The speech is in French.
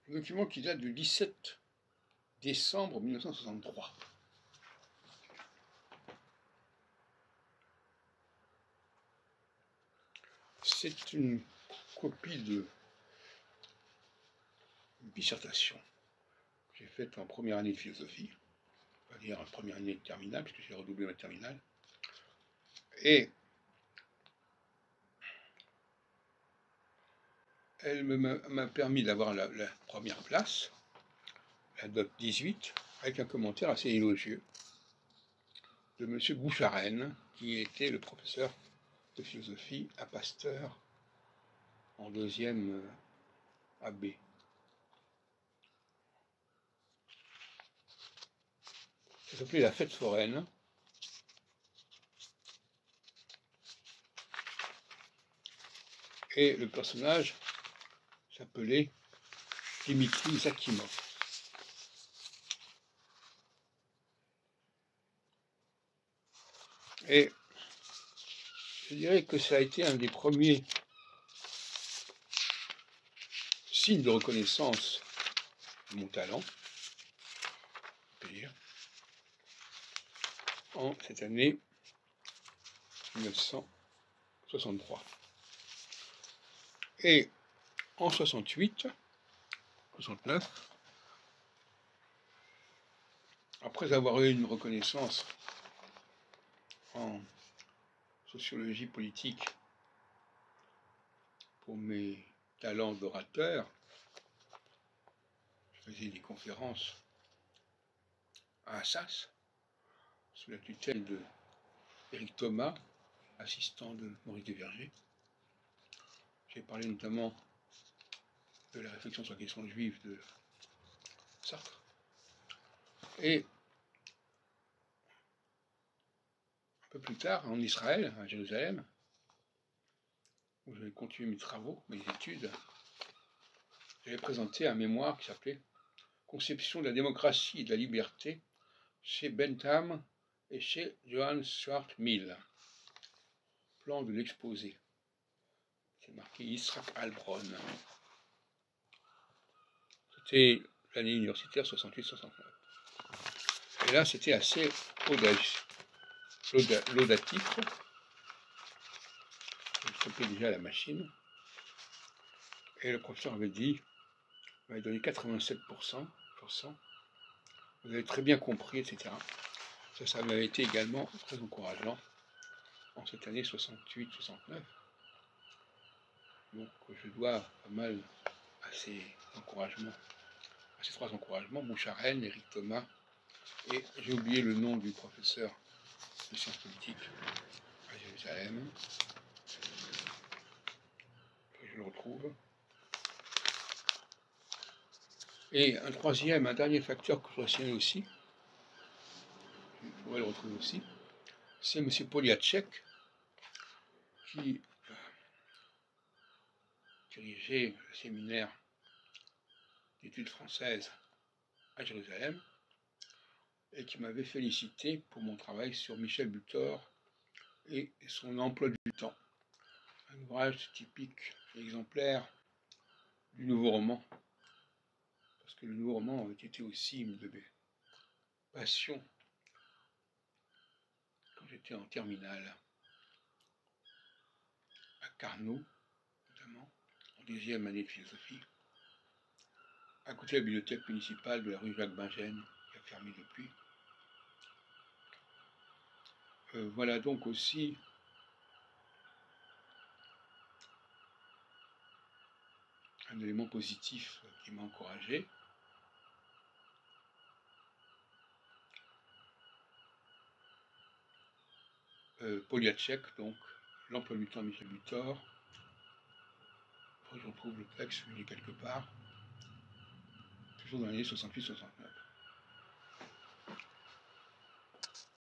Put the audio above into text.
Un document qui date du 17 décembre 1963. C'est une copie de dissertation que j'ai faite en première année de philosophie, c'est-à-dire en première année de terminale, puisque j'ai redoublé ma terminale. Et elle m'a permis d'avoir la première place, la note 18, avec un commentaire assez élogieux de M. Boucharen, qui était le professeur de philosophie à Pasteur en deuxième AB. Ça s'appelait La Fête foraine. Et le personnage s'appelait Dimitri Zakimov. Et je dirais que ça a été un des premiers signes de reconnaissance de mon talent, on peut dire, en cette année 1963. Et en 68, 69, après avoir eu une reconnaissance en sociologie politique pour mes talents d'orateur, je faisais des conférences à Assas, sous la tutelle de Éric Thomas, assistant de Maurice Desvergers. J'ai parlé notamment de la réflexion sur la question juive de Sartre. Et un peu plus tard, en Israël, à Jérusalem, où j'avais continué mes travaux, mes études, j'avais présenté un mémoire qui s'appelait Conception de la démocratie et de la liberté chez Bentham et chez Johann Stuart Mill. Plan de l'exposé. C'est marqué Yitzhak Heilbronn. C'était l'année universitaire 68-69. Et là, c'était assez laudatif. Je stoppais déjà la machine. Et le professeur avait dit, m'avait donné 87%. Vous avez très bien compris, etc. Ça m'avait été également très encourageant en cette année 68-69. Donc je dois pas mal à ces encouragements, à ces trois encouragements, Boucharen, Éric Thomas, et j'ai oublié le nom du professeur de sciences politiques à Jérusalem. Je le retrouve. Et un dernier facteur que je dois signaler aussi, je pourrais le retrouver aussi, c'est M. Poliatchek, qui dirigeait le séminaire d'études françaises à Jérusalem, et qui m'avait félicité pour mon travail sur Michel Butor et son emploi du temps. Un ouvrage typique, exemplaire du nouveau roman, parce que le nouveau roman avait été aussi une de mes passions quand j'étais en terminale, à Carnot, notamment, en deuxième année de philosophie, à côté de la bibliothèque municipale de la rue Jacques-Bingène, qui a fermé depuis. Voilà donc aussi un élément positif qui m'a encouragé. Poliatchek, donc, l'emploi du temps de Michel Butor. Je retrouve le texte, il est quelque part, toujours dans l'année 68-69.